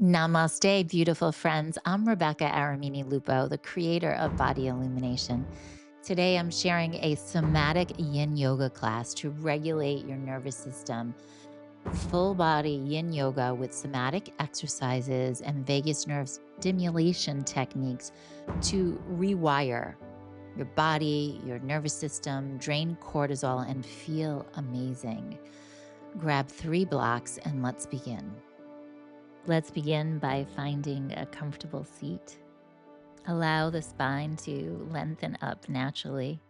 Namaste, beautiful friends. I'm Rebecca Aramini Lupo, the creator of Body Illumination. Today, I'm sharing a Somatic Yin Yoga class to regulate your nervous system. Full body Yin Yoga with somatic exercises and vagus nerve stimulation techniques to rewire your body, your nervous system, drain cortisol, and feel amazing. Grab 3 blocks and let's begin. Let's begin by finding a comfortable seat. Allow the spine to lengthen up naturally.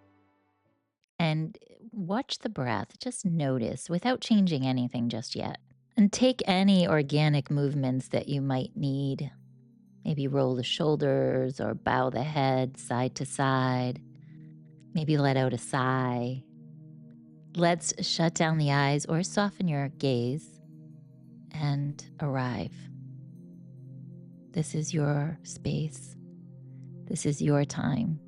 And watch the breath. Just notice without changing anything just yet. And take any organic movements that you might need. Maybe roll the shoulders or bow the head side to side. Maybe let out a sigh. Let's shut down the eyes or soften your gaze and arrive. This is your space. This is your time.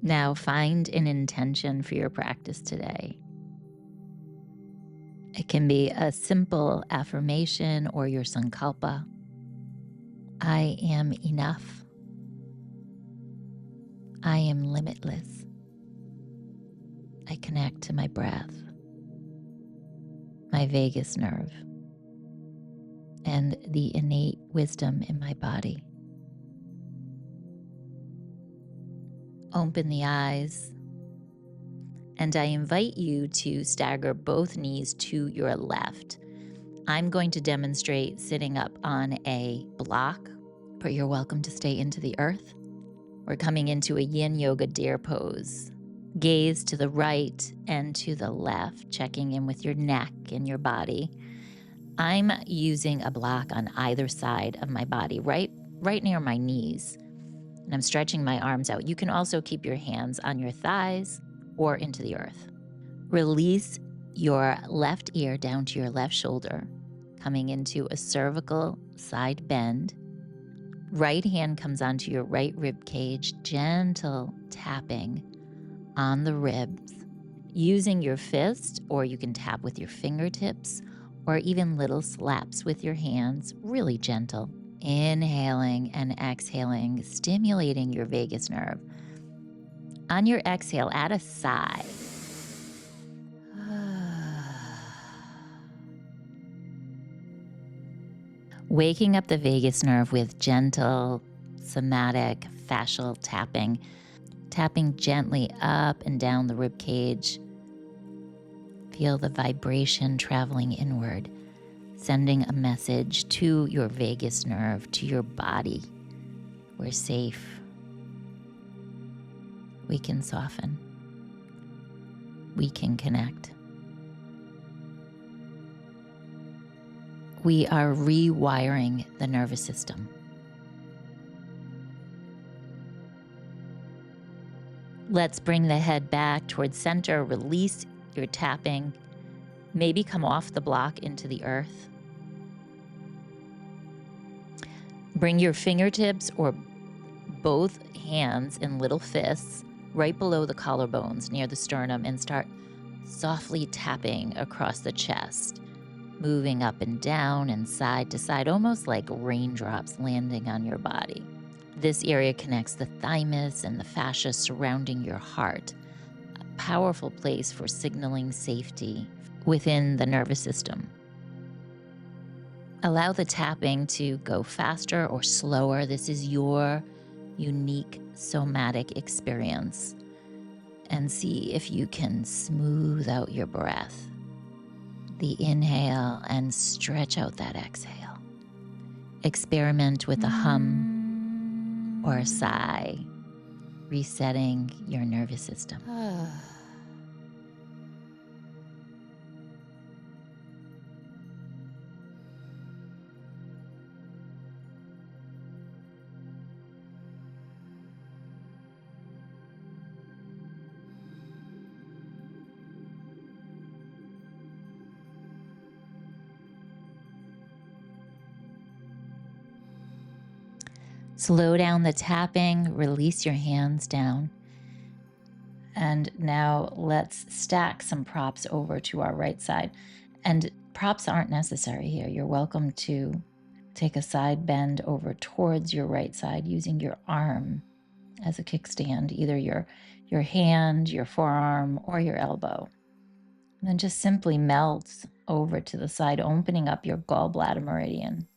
Now find an intention for your practice today. It can be a simple affirmation or your sankalpa. I am enough. I am limitless. I connect to my breath, my vagus nerve, and the innate wisdom in my body. Open the eyes, and I invite you to stagger both knees to your left. I'm going to demonstrate sitting up on a block, but you're welcome to stay into the earth. We're coming into a Yin Yoga Dare pose. Gaze to the right and to the left, checking in with your neck and your body. I'm using a block on either side of my body, right near my knees. And I'm stretching my arms out. You can also keep your hands on your thighs or into the earth. Release your left ear down to your left shoulder, coming into a cervical side bend. Right hand comes onto your right rib cage, gentle tapping on the ribs. Using your fist, or you can tap with your fingertips, or even little slaps with your hands, really gentle. Inhaling and exhaling, stimulating your vagus nerve. On your exhale, add a sigh. Waking up the vagus nerve with gentle, somatic, fascial tapping. Tapping gently up and down the rib cage. Feel the vibration traveling inward, sending a message to your vagus nerve, to your body. We're safe. We can soften. We can connect. We are rewiring the nervous system. Let's bring the head back towards center. Release your tapping. Maybe come off the block into the earth. Bring your fingertips or both hands in little fists right below the collarbones near the sternum and start softly tapping across the chest, moving up and down and side to side, almost like raindrops landing on your body. This area connects the thymus and the fascia surrounding your heart, a powerful place for signaling safety within the nervous system. Allow the tapping to go faster or slower. This is your unique somatic experience. And see if you can smooth out your breath. The inhale and stretch out that exhale. Experiment with a hum or a sigh, resetting your nervous system. Slow down the tapping, release your hands down. And now let's stack some props over to our right side. And Props aren't necessary here. You're welcome to take a side bend over towards your right side using your arm as a kickstand, either your hand, your forearm, or your elbow. And then just simply melt over to the side, opening up your gallbladder meridian.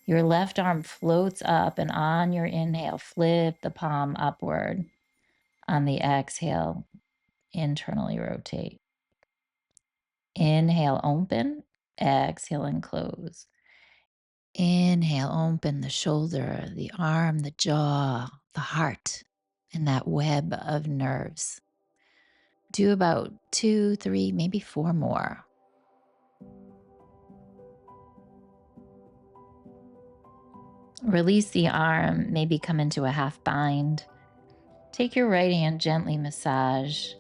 Your left arm floats up, and on your inhale, flip the palm upward. On the exhale, internally rotate. Inhale, open. Exhale and close. Inhale, open the shoulder, the arm, the jaw, the heart, and that web of nerves. Do about 2, 3, maybe 4 more. Release the arm, maybe come into a half bind. Take your right hand, gently massage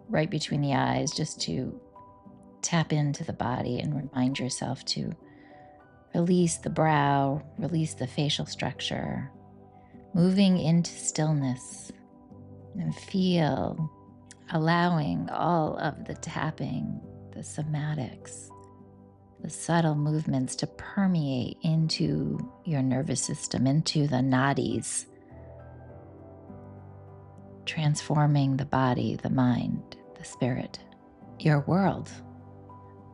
right between the eyes just to tap into the body and remind yourself to release the brow, release the facial structure, moving into stillness, and feel, allowing all of the tapping, the somatics, the subtle movements to permeate into your nervous system, into the nadis, transforming the body, the mind, the spirit, your world,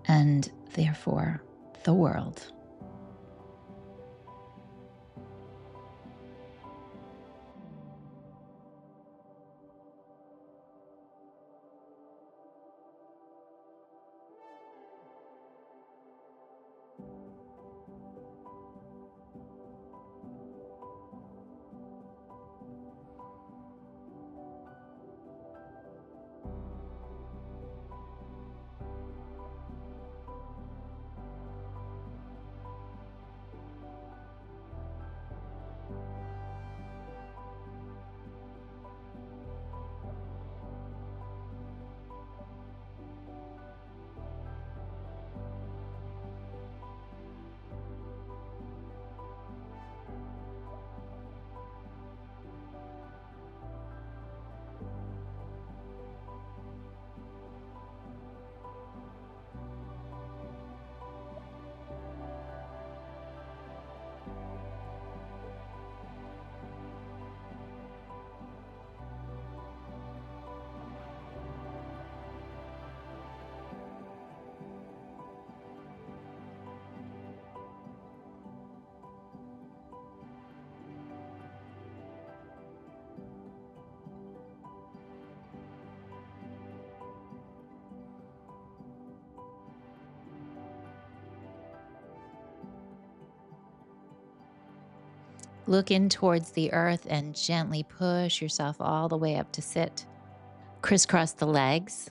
and therefore the world. Look in towards the earth and gently push yourself all the way up to sit. Crisscross the legs.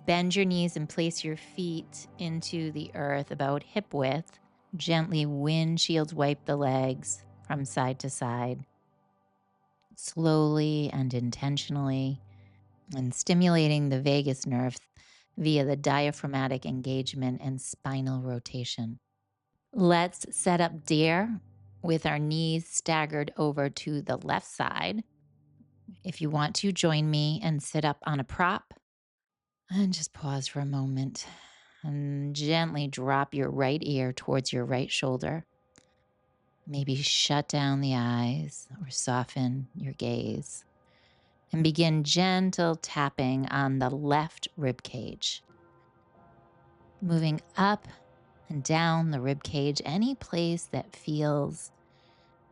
Bend your knees and place your feet into the earth about hip width. Gently windshield wipe the legs from side to side, slowly and intentionally, and stimulating the vagus nerve via the diaphragmatic engagement and spinal rotation. Let's set up deer with our knees staggered over to the left side. If you want to, join me and sit up on a prop. And just pause for a moment and gently drop your right ear towards your right shoulder. Maybe shut down the eyes or soften your gaze. And begin gentle tapping on the left rib cage. Moving up and down the rib cage, any place that feels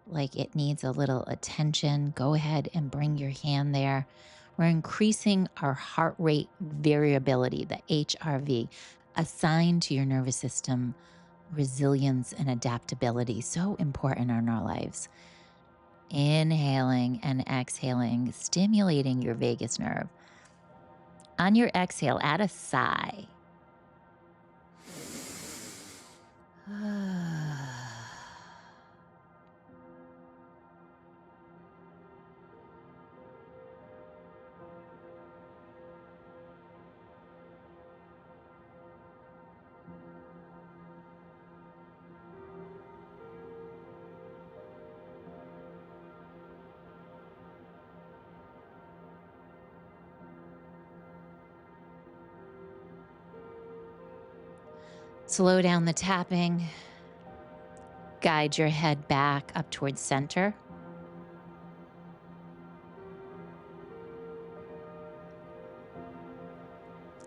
like it needs a little attention, go ahead and bring your hand there. We're increasing our heart rate variability, the HRV, assigned to your nervous system resilience and adaptability, so important in our lives. Inhaling and exhaling, stimulating your vagus nerve. On your exhale, add a sigh. Slow down the tapping. Guide your head back up towards center.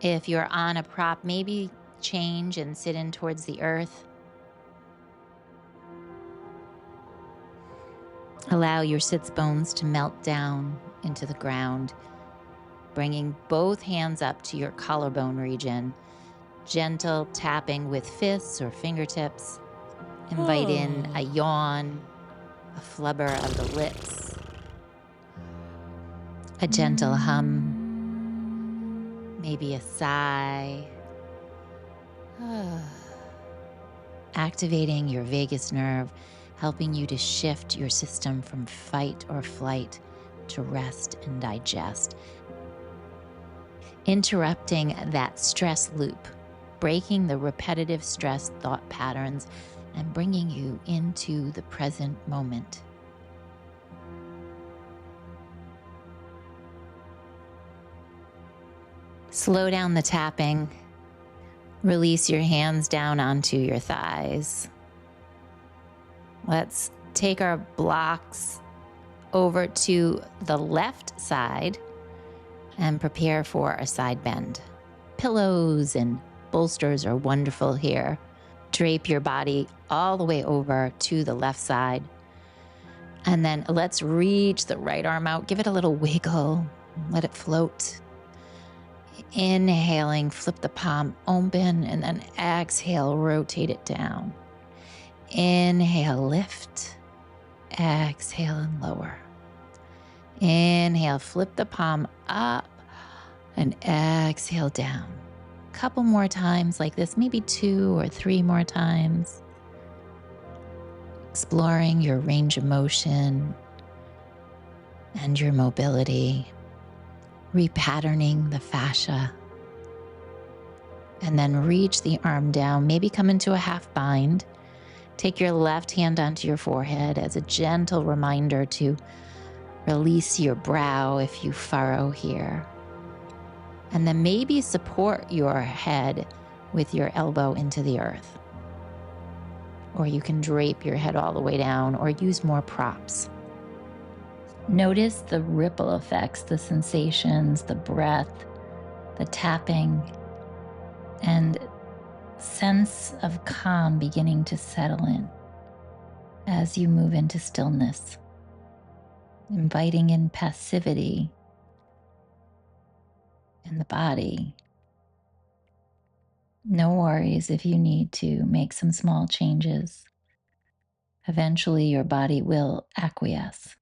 If you're on a prop, maybe change and sit in towards the earth. Allow your sits bones to melt down into the ground, bringing both hands up to your collarbone region. Gentle tapping with fists or fingertips. Invite in a yawn, a flubber of the lips, a gentle hum, maybe a sigh. Activating your vagus nerve, helping you to shift your system from fight or flight to rest and digest. Interrupting that stress loop, breaking the repetitive stress thought patterns and bringing you into the present moment. Slow down the tapping. Release your hands down onto your thighs. Let's take our blocks over to the left side and prepare for a side bend. Pillows and bolsters are wonderful here. Drape your body all the way over to the left side. And then let's reach the right arm out. Give it a little wiggle. Let it float. Inhaling, flip the palm open, and then exhale, rotate it down. Inhale, lift. Exhale and lower. Inhale, flip the palm up, and exhale down. Couple more times like this, maybe 2 or 3 more times. Exploring your range of motion and your mobility, repatterning the fascia. And then reach the arm down, maybe come into a half bind. Take your left hand onto your forehead as a gentle reminder to release your brow if you furrow here. And then maybe support your head with your elbow into the earth. Or you can drape your head all the way down or use more props. Notice the ripple effects, the sensations, the breath, the tapping, and sense of calm beginning to settle in as you move into stillness, inviting in passivity in the body. No worries if you need to make some small changes. Eventually, your body will acquiesce.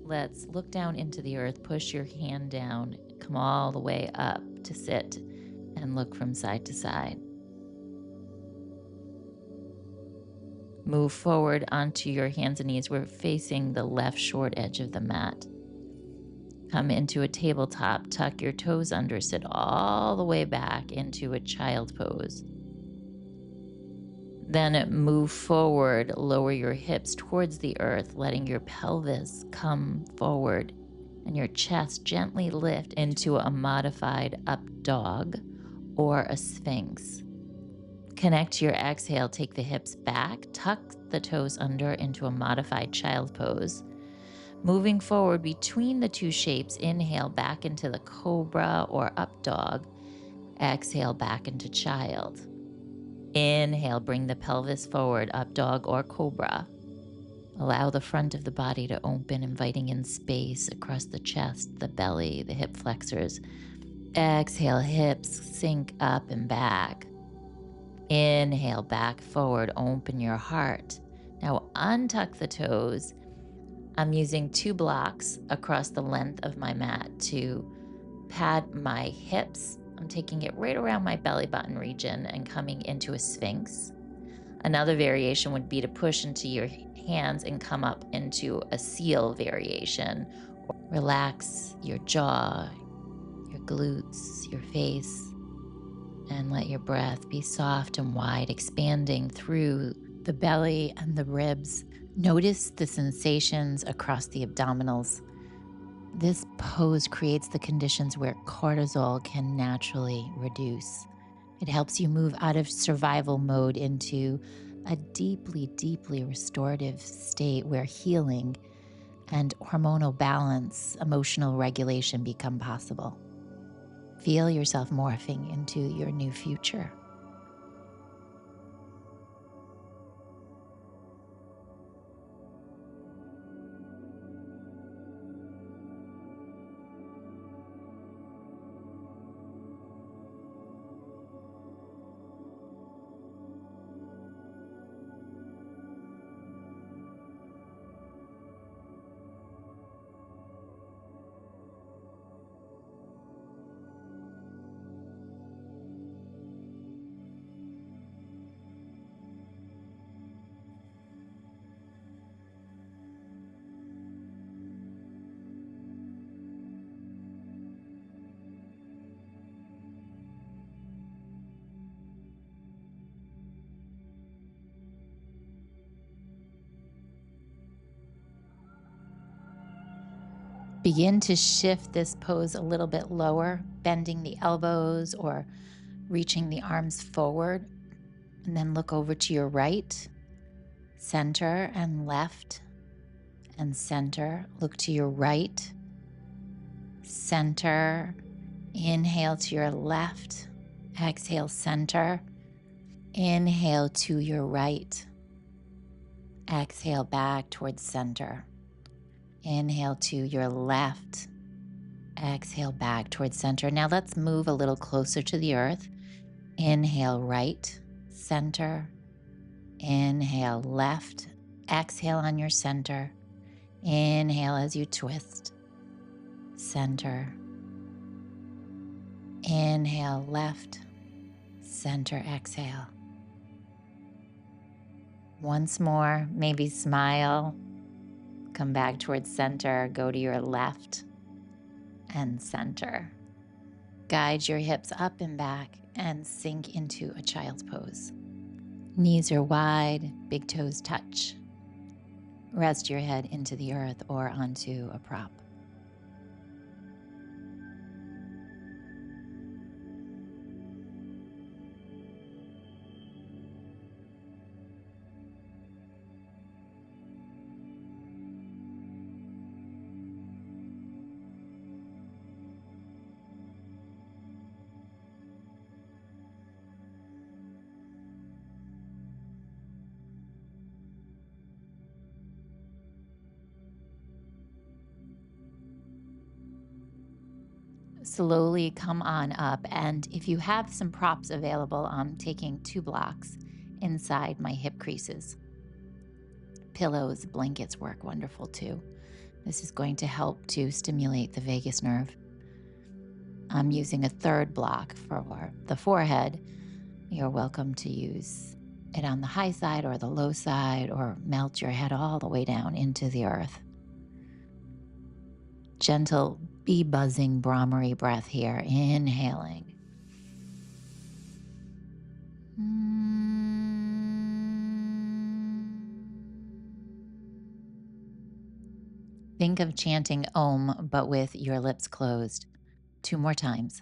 Let's look down into the earth, push your hand down, come all the way up to sit, and look from side to side. Move forward onto your hands and knees. We're facing the left short edge of the mat. Come into a tabletop, tuck your toes under, sit all the way back into a child pose. Then move forward, lower your hips towards the earth, letting your pelvis come forward and your chest gently lift into a modified up dog or a sphinx. Connect to your exhale, take the hips back, tuck the toes under into a modified child pose. Moving forward between the two shapes, inhale back into the cobra or up dog. Exhale back into child. Inhale, bring the pelvis forward, up dog or cobra. Allow the front of the body to open, inviting in space across the chest, the belly, the hip flexors. Exhale, hips sink up and back. Inhale, back forward, open your heart. Now untuck the toes. I'm using 2 blocks across the length of my mat to pad my hips. I'm taking it right around my belly button region and coming into a sphinx. Another variation would be to push into your hands and come up into a seal variation. Relax your jaw, your glutes, your face, and let your breath be soft and wide, expanding through the belly and the ribs. Notice the sensations across the abdominals. This pose creates the conditions where cortisol can naturally reduce. It helps you move out of survival mode into a deeply, deeply restorative state where healing and hormonal balance, emotional regulation become possible. Feel yourself morphing into your new future. Begin to shift this pose a little bit lower, bending the elbows or reaching the arms forward. And then look over to your right, center and left, and center. Look to your right, center. Inhale to your left. Exhale, center. Inhale to your right. Exhale back towards center. Inhale to your left. Exhale back towards center. Now let's move a little closer to the earth. Inhale right, center. Inhale left. Exhale on your center. Inhale as you twist. Center. Inhale left. Center. Exhale. Once more, maybe smile. Come back towards center. Go to your left and center. Guide your hips up and back and sink into a child's pose. Knees are wide, big toes touch. Rest your head into the earth or onto a prop. Slowly come on up, and if you have some props available, I'm taking 2 blocks inside my hip creases. Pillows, blankets work wonderful too. This is going to help to stimulate the vagus nerve. I'm using a 3rd block for the forehead. You're welcome to use it on the high side or the low side, or melt your head all the way down into the earth. Gentle bee buzzing Brahmari breath here, inhaling. Think of chanting Om, but with your lips closed. 2 more times.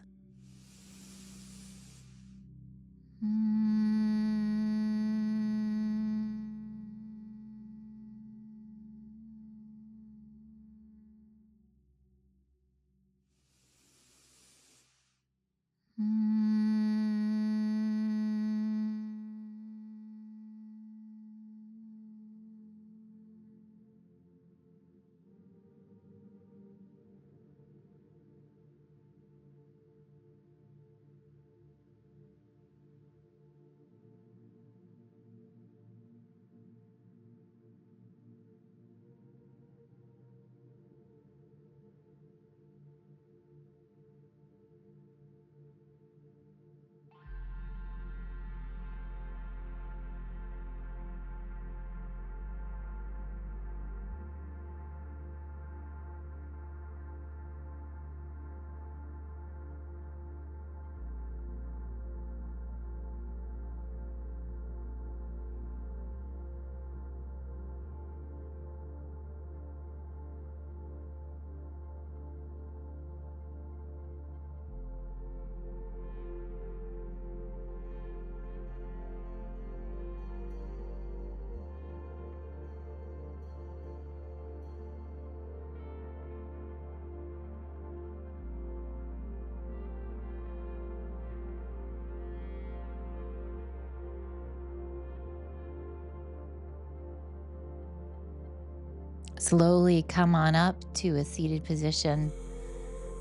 Slowly come on up to a seated position.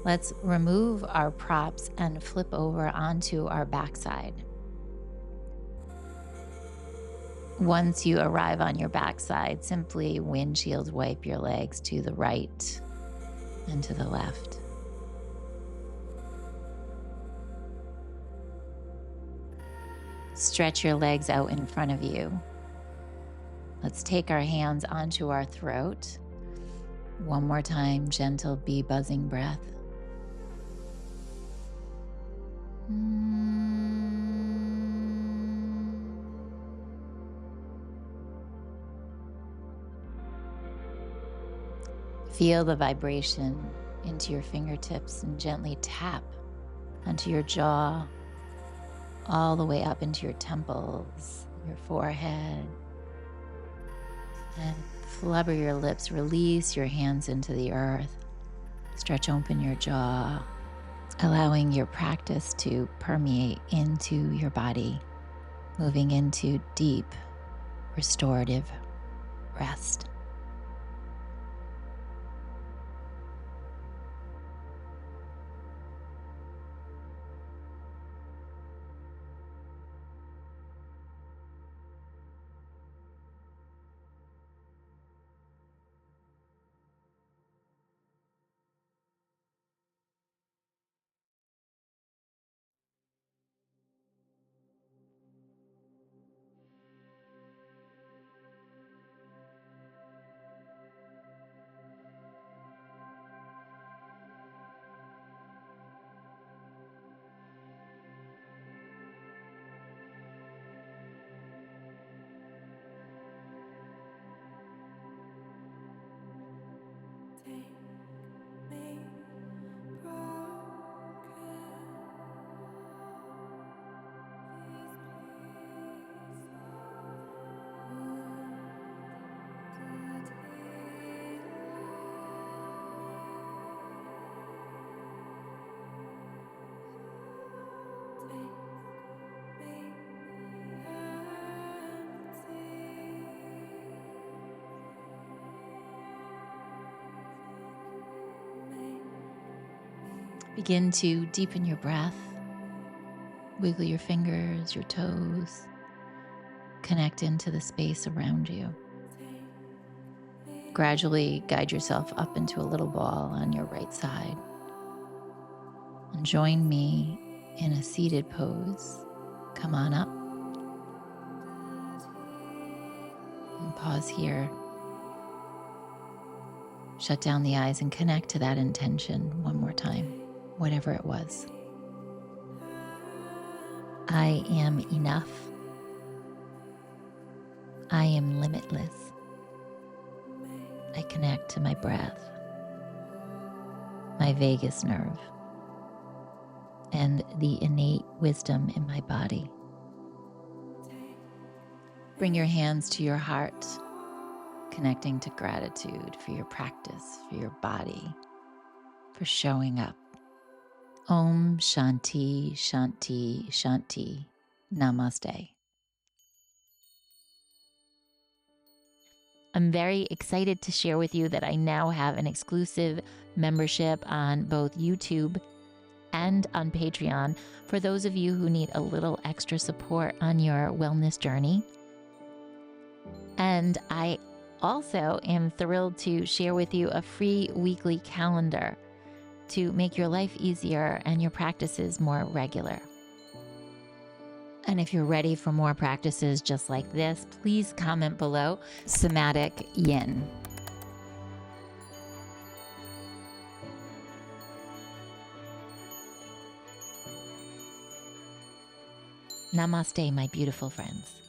Let's remove our props and flip over onto our backside. Once you arrive on your backside, simply windshield wipe your legs to the right and to the left. Stretch your legs out in front of you. Let's take our hands onto our throat. One more time, gentle bee buzzing breath. Feel the vibration into your fingertips and gently tap onto your jaw, all the way up into your temples, your forehead. And flubber your lips, release your hands into the earth. Stretch open your jaw, allowing your practice to permeate into your body, moving into deep, restorative rest. Begin to deepen your breath. Wiggle your fingers, your toes. Connect into the space around you. Gradually guide yourself up into a little ball on your right side. And join me in a seated pose. Come on up. And pause here. Shut down the eyes and connect to that intention one more time, whatever it was. I am enough. I am limitless. I connect to my breath, my vagus nerve, and the innate wisdom in my body. Bring your hands to your heart, connecting to gratitude for your practice, for your body, for showing up. Om Shanti Shanti Shanti. Namaste. I'm very excited to share with you that I now have an exclusive membership on both YouTube and on Patreon for those of you who need a little extra support on your wellness journey. And I also am thrilled to share with you a free weekly calendar to make your life easier and your practices more regular. And if you're ready for more practices just like this, please comment below Somatic Yin. Namaste, my beautiful friends.